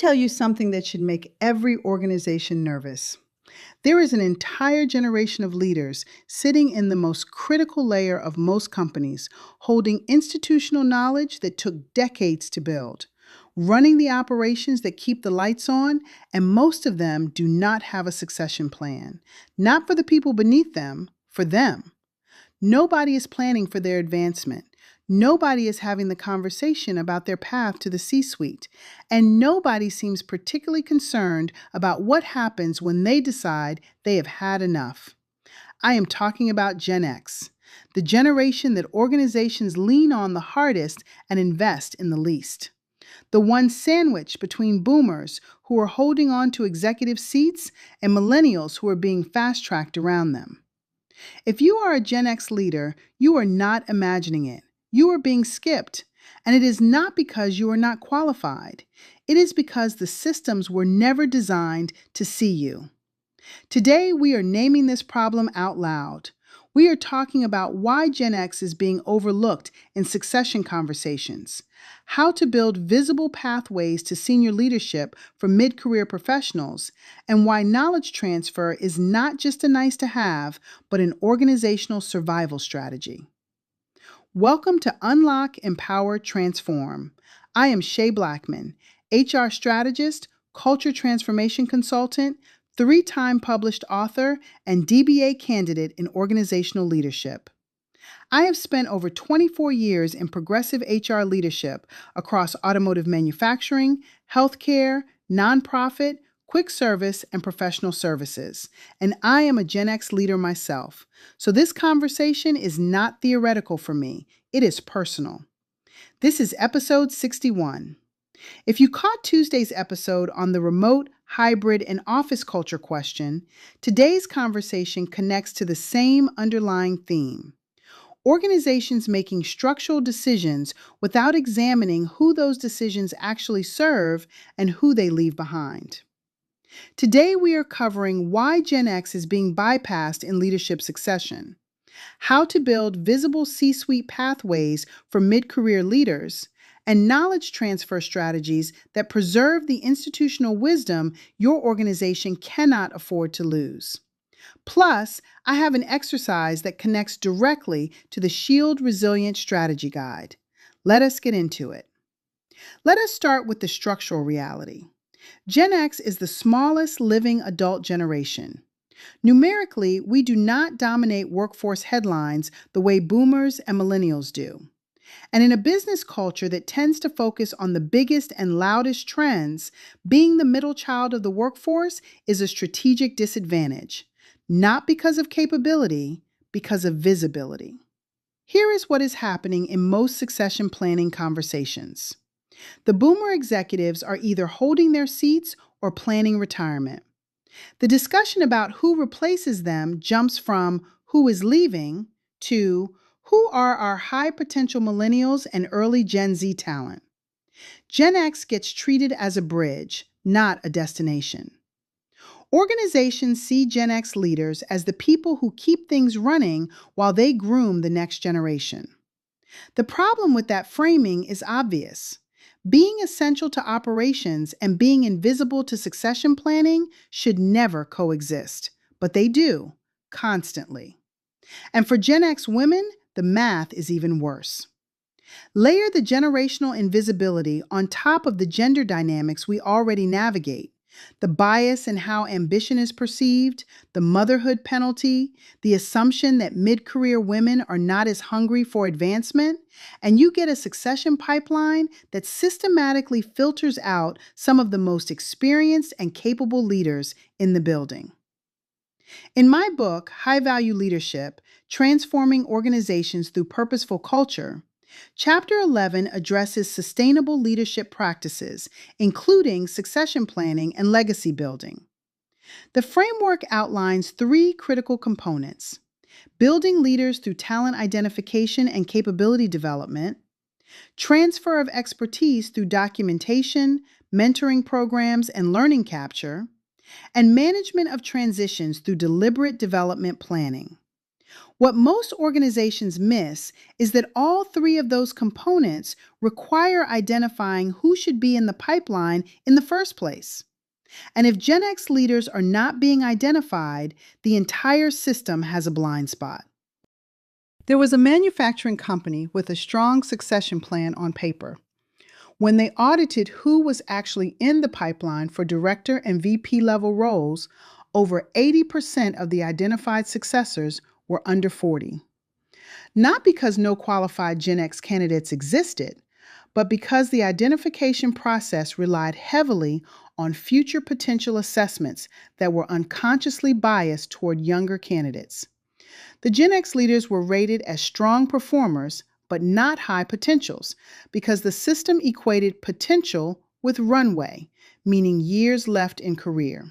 tell you something that should make every organization nervous. There is an entire generation of leaders sitting in the most critical layer of most companies, holding institutional knowledge that took decades to build, running the operations that keep the lights on, and most of them do not have a succession plan. Not for the people beneath them, for them. Nobody is planning for their advancement. Nobody is having the conversation about their path to the C-suite. And nobody seems particularly concerned about what happens when they decide they have had enough. I am talking about Gen X, the generation that organizations lean on the hardest and invest in the least. The one sandwiched between boomers who are holding on to executive seats and millennials who are being fast-tracked around them. If you are a Gen X leader, you are not imagining it. You are being skipped. And it is not because you are not qualified. It is because the systems were never designed to see you. Today, we are naming this problem out loud. We are talking about why Gen X is being overlooked in succession conversations, how to build visible pathways to senior leadership for mid-career professionals, and why knowledge transfer is not just a nice to have, but an organizational survival strategy. Welcome to Unlock, Empower, Transform. I am Shay Blackmon, HR strategist, culture transformation consultant, 3-time published author, and DBA candidate in organizational leadership. I have spent over 24 years in progressive HR leadership across automotive manufacturing, healthcare, nonprofit, quick service, and professional services. And I am a Gen X leader myself. So this conversation is not theoretical for me. It is personal. This is episode 61. If you caught Tuesday's episode on the remote, hybrid, and office culture question, today's conversation connects to the same underlying theme. Organizations making structural decisions without examining who those decisions actually serve and who they leave behind. Today, we are covering why Gen X is being bypassed in leadership succession, how to build visible C-suite pathways for mid-career leaders, and knowledge transfer strategies that preserve the institutional wisdom your organization cannot afford to lose. Plus, I have an exercise that connects directly to the Shield Resilient Strategy Guide. Let us get into it. Let us start with the structural reality. Gen X is the smallest living adult generation. Numerically, we do not dominate workforce headlines the way boomers and millennials do. And in a business culture that tends to focus on the biggest and loudest trends, being the middle child of the workforce is a strategic disadvantage, not because of capability, because of visibility. Here is what is happening in most succession planning conversations. The boomer executives are either holding their seats or planning retirement. The discussion about who replaces them jumps from who is leaving to who are our high potential millennials and early Gen Z talent. Gen X gets treated as a bridge, not a destination. Organizations see Gen X leaders as the people who keep things running while they groom the next generation. The problem with that framing is obvious. Being essential to operations and being invisible to succession planning should never coexist, but they do, constantly. And for Gen X women, the math is even worse. Layer the generational invisibility on top of the gender dynamics we already navigate, the bias in how ambition is perceived, the motherhood penalty, the assumption that mid-career women are not as hungry for advancement, and you get a succession pipeline that systematically filters out some of the most experienced and capable leaders in the building. In my book, High Value Leadership, Transforming Organizations Through Purposeful Culture, Chapter 11 addresses sustainable leadership practices, including succession planning and legacy building. The framework outlines 3 critical components: building leaders through talent identification and capability development, transfer of expertise through documentation, mentoring programs, and learning capture, and management of transitions through deliberate development planning. What most organizations miss is that all three of those components require identifying who should be in the pipeline in the first place. And if Gen X leaders are not being identified, the entire system has a blind spot. There was a manufacturing company with a strong succession plan on paper. When they audited who was actually in the pipeline for director and VP level roles, over 80% of the identified successors were under 40. Not because no qualified Gen X candidates existed, but because the identification process relied heavily on future potential assessments that were unconsciously biased toward younger candidates. The Gen X leaders were rated as strong performers, but not high potentials, because the system equated potential with runway, meaning years left in career.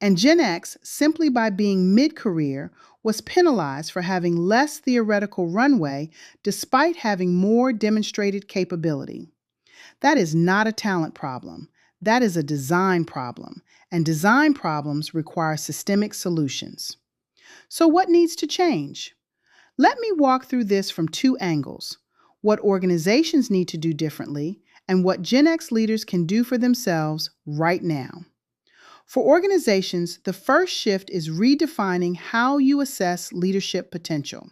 And Gen X, simply by being mid-career, was penalized for having less theoretical runway despite having more demonstrated capability. That is not a talent problem. That is a design problem, and design problems require systemic solutions. So what needs to change? Let me walk through this from two angles: what organizations need to do differently, and what Gen X leaders can do for themselves right now. For organizations, the first shift is redefining how you assess leadership potential.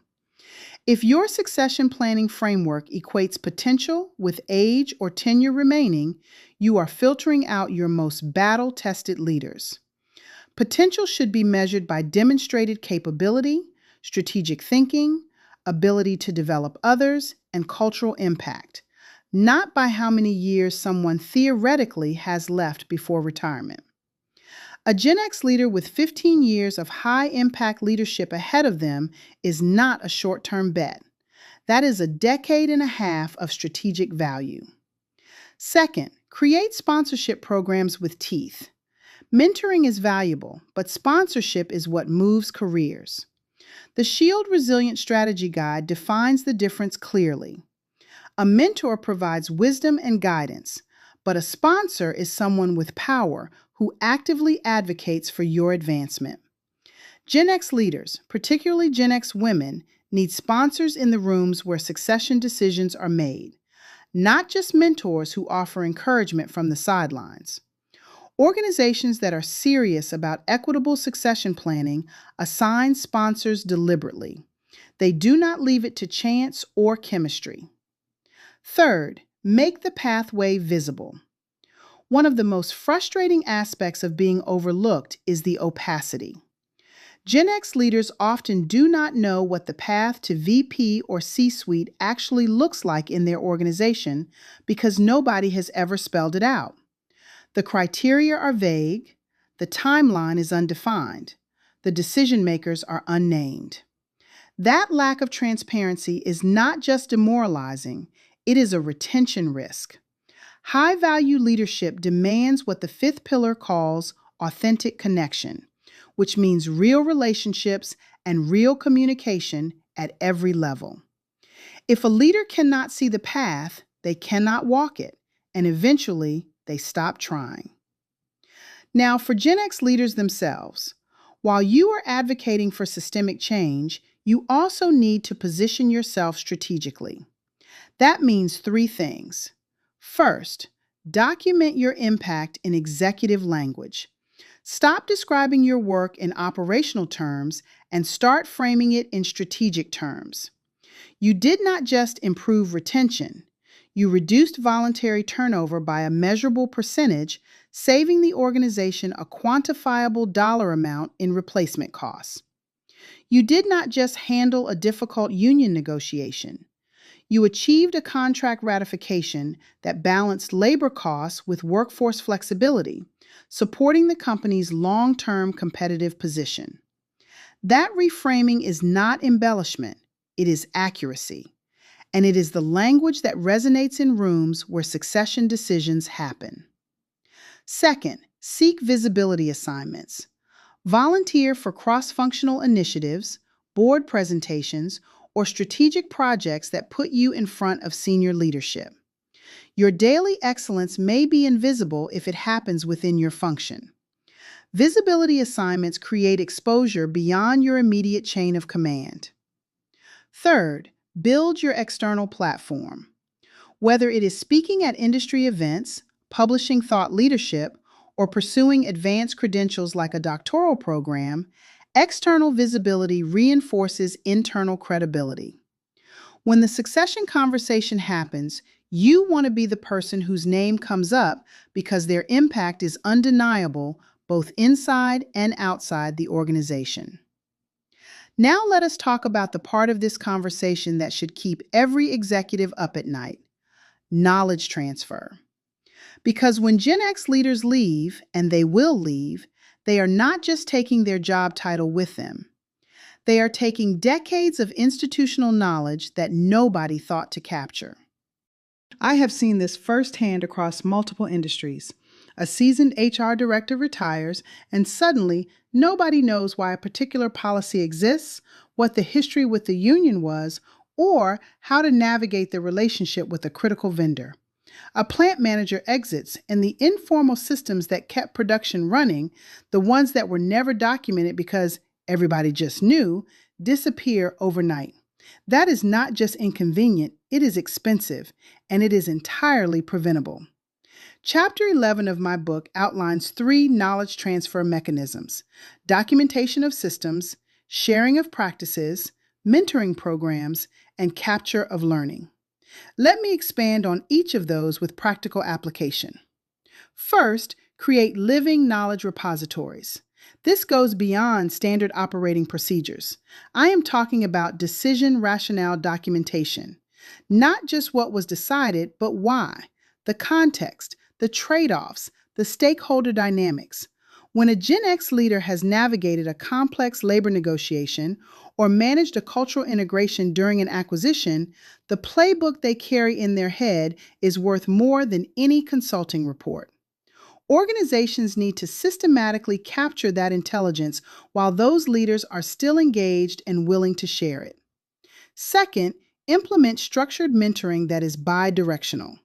If your succession planning framework equates potential with age or tenure remaining, you are filtering out your most battle-tested leaders. Potential should be measured by demonstrated capability, strategic thinking, ability to develop others, and cultural impact, not by how many years someone theoretically has left before retirement. A Gen X leader with 15 years of high-impact leadership ahead of them is not a short-term bet. That is a decade and a half of strategic value. Second, create sponsorship programs with teeth. Mentoring is valuable, but sponsorship is what moves careers. The Shield Resilient Strategy Guide defines the difference clearly. A mentor provides wisdom and guidance, but a sponsor is someone with power who actively advocates for your advancement. Gen X leaders, particularly Gen X women, need sponsors in the rooms where succession decisions are made, not just mentors who offer encouragement from the sidelines. Organizations that are serious about equitable succession planning assign sponsors deliberately. They do not leave it to chance or chemistry. Third, make the pathway visible. One of the most frustrating aspects of being overlooked is the opacity. Gen X leaders often do not know what the path to VP or C-suite actually looks like in their organization because nobody has ever spelled it out. The criteria are vague, the timeline is undefined, the decision makers are unnamed. That lack of transparency is not just demoralizing, it is a retention risk. High-value leadership demands what the fifth pillar calls authentic connection, which means real relationships and real communication at every level. If a leader cannot see the path, they cannot walk it, and eventually they stop trying. Now, for Gen X leaders themselves, while you are advocating for systemic change, you also need to position yourself strategically. That means three things. First, document your impact in executive language. Stop describing your work in operational terms and start framing it in strategic terms. You did not just improve retention. You reduced voluntary turnover by a measurable percentage, saving the organization a quantifiable dollar amount in replacement costs. You did not just handle a difficult union negotiation. You achieved a contract ratification that balanced labor costs with workforce flexibility, supporting the company's long-term competitive position. That reframing is not embellishment, it is accuracy. And it is the language that resonates in rooms where succession decisions happen. Second, seek visibility assignments. Volunteer for cross-functional initiatives, board presentations, or strategic projects that put you in front of senior leadership. Your daily excellence may be invisible if it happens within your function. Visibility assignments create exposure beyond your immediate chain of command. Third, build your external platform. Whether it is speaking at industry events, publishing thought leadership, or pursuing advanced credentials like a doctoral program, external visibility reinforces internal credibility. When the succession conversation happens, you want to be the person whose name comes up because their impact is undeniable both inside and outside the organization. Now let us talk about the part of this conversation that should keep every executive up at night: knowledge transfer. Because when Gen X leaders leave, and they will leave, they are not just taking their job title with them. They are taking decades of institutional knowledge that nobody thought to capture. I have seen this firsthand across multiple industries. A seasoned HR director retires, and suddenly nobody knows why a particular policy exists, what the history with the union was, or how to navigate the relationship with a critical vendor. A plant manager exits, and the informal systems that kept production running, the ones that were never documented because everybody just knew, disappear overnight. That is not just inconvenient, it is expensive, and it is entirely preventable. Chapter 11 of my book outlines 3 knowledge transfer mechanisms: documentation of systems, sharing of practices, mentoring programs, and capture of learning. Let me expand on each of those with practical application. First, create living knowledge repositories. This goes beyond standard operating procedures. I am talking about decision rationale documentation. Not just what was decided, but why, the context, the trade-offs, the stakeholder dynamics. When a Gen X leader has navigated a complex labor negotiation or managed a cultural integration during an acquisition, the playbook they carry in their head is worth more than any consulting report. Organizations need to systematically capture that intelligence while those leaders are still engaged and willing to share it. Second, implement structured mentoring that is bi-directional.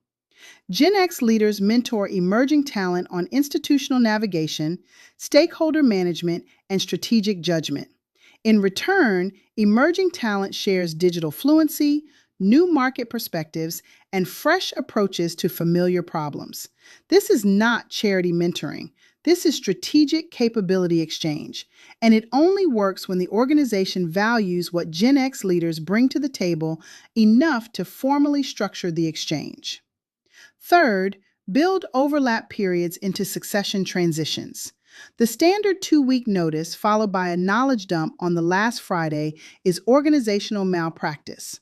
Gen X leaders mentor emerging talent on institutional navigation, stakeholder management, and strategic judgment. In return, emerging talent shares digital fluency, new market perspectives, and fresh approaches to familiar problems. This is not charity mentoring. This is strategic capability exchange, and it only works when the organization values what Gen X leaders bring to the table enough to formally structure the exchange. Third, build overlap periods into succession transitions. The standard 2-week notice followed by a knowledge dump on the last Friday is organizational malpractice.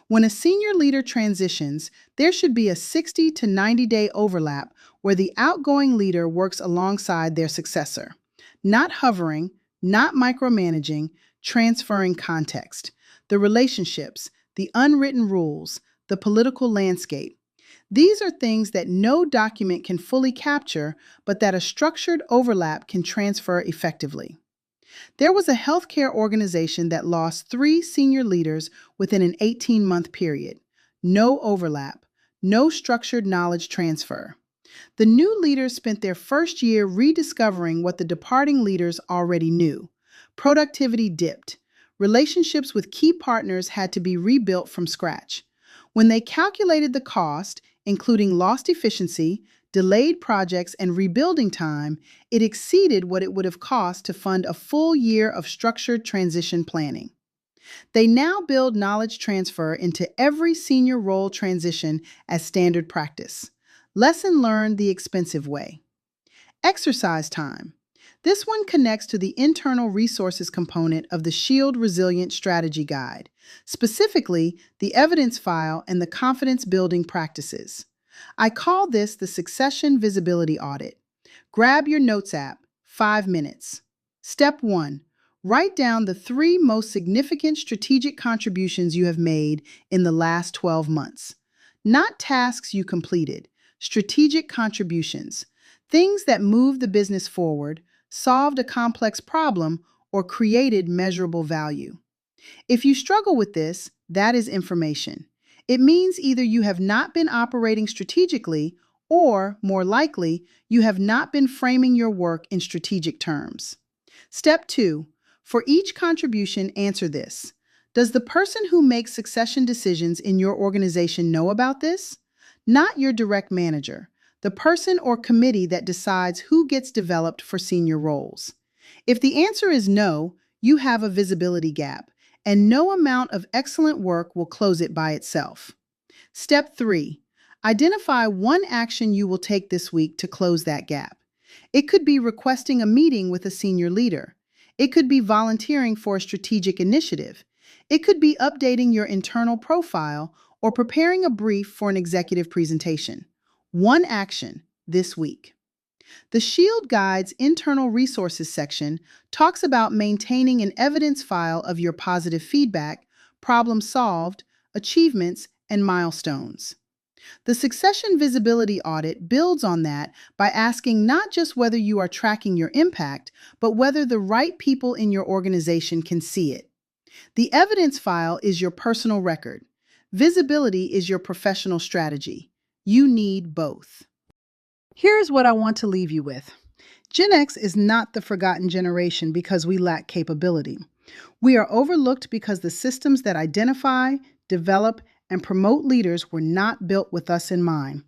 When a senior leader transitions, there should be a 60 to 90-day overlap where the outgoing leader works alongside their successor. Not hovering, not micromanaging, transferring context. The relationships, the unwritten rules, the political landscape. These are things that no document can fully capture, but that a structured overlap can transfer effectively. There was a healthcare organization that lost 3 senior leaders within an 18-month period. No overlap, no structured knowledge transfer. The new leaders spent their first year rediscovering what the departing leaders already knew. Productivity dipped. Relationships with key partners had to be rebuilt from scratch. When they calculated the cost, including lost efficiency, delayed projects, and rebuilding time, it exceeded what it would have cost to fund a full year of structured transition planning. They now build knowledge transfer into every senior role transition as standard practice. Lesson learned the expensive way. Exercise time. This one connects to the internal resources component of the SHIELD Resilient Strategy Guide, specifically the evidence file and the confidence building practices. I call this the Succession Visibility Audit. Grab your notes app, 5 minutes. Step 1. Write down the 3 most significant strategic contributions you have made in the last 12 months. Not tasks you completed, strategic contributions. Things that moved the business forward, solved a complex problem, or created measurable value. If you struggle with this, that is information. It means either you have not been operating strategically Or, more likely, you have not been framing your work in strategic terms. Step 2. For each contribution, answer this. Does the person who makes succession decisions in your organization know about this? Not your direct manager, the person or committee that decides who gets developed for senior roles. If the answer is no, you have a visibility gap, and no amount of excellent work will close it by itself. Step 3. Identify one action you will take this week to close that gap. It could be requesting a meeting with a senior leader. It could be volunteering for a strategic initiative. It could be updating your internal profile or preparing a brief for an executive presentation. One action this week. The Shield Guide's Internal Resources section talks about maintaining an evidence file of your positive feedback, problems solved, achievements, and milestones. The Succession Visibility Audit builds on that by asking not just whether you are tracking your impact, but whether the right people in your organization can see it. The evidence file is your personal record. Visibility is your professional strategy. You need both. Here's what I want to leave you with. Gen X is not the forgotten generation because we lack capability. We are overlooked because the systems that identify, develop, and promote leaders were not built with us in mind.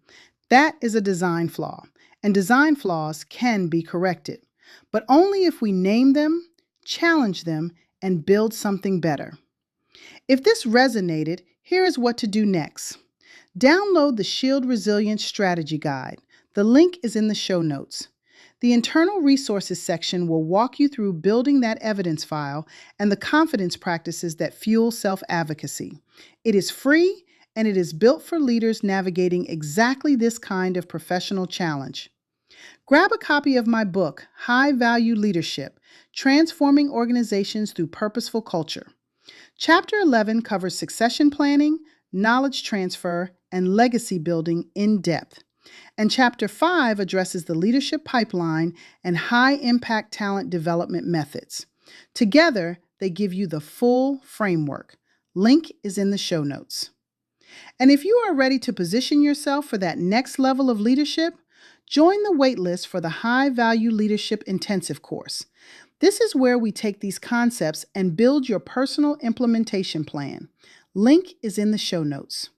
That is a design flaw, and design flaws can be corrected, but only if we name them, challenge them, and build something better. If this resonated, here is what to do next. Download the Shield Resilience Strategy Guide. The link is in the show notes. The Internal Resources section will walk you through building that evidence file and the confidence practices that fuel self-advocacy. It is free, and it is built for leaders navigating exactly this kind of professional challenge. Grab a copy of my book, High Value Leadership: Transforming Organizations Through Purposeful Culture. Chapter 11 covers succession planning, knowledge transfer, and legacy building in depth. And Chapter 5 addresses the leadership pipeline and high-impact talent development methods. Together, they give you the full framework. Link is in the show notes. And if you are ready to position yourself for that next level of leadership, join the waitlist for the High Value Leadership Intensive course. This is where we take these concepts and build your personal implementation plan. Link is in the show notes.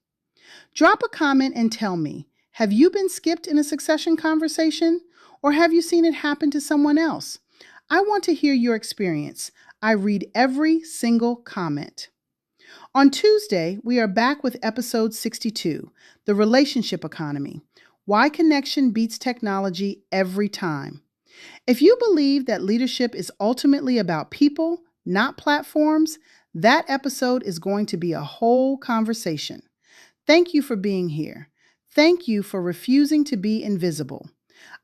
Drop a comment and tell me, have you been skipped in a succession conversation? Or have you seen it happen to someone else? I want to hear your experience. I read every single comment. On Tuesday, we are back with episode 62, The Relationship Economy: Why Connection Beats Technology Every Time. If you believe that leadership is ultimately about people, not platforms, that episode is going to be a whole conversation. Thank you for being here. Thank you for refusing to be invisible.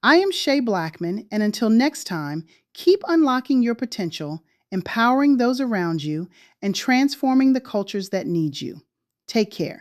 I am Shay Blackmon, and until next time, keep unlocking your potential, empowering those around you, and transforming the cultures that need you. Take care.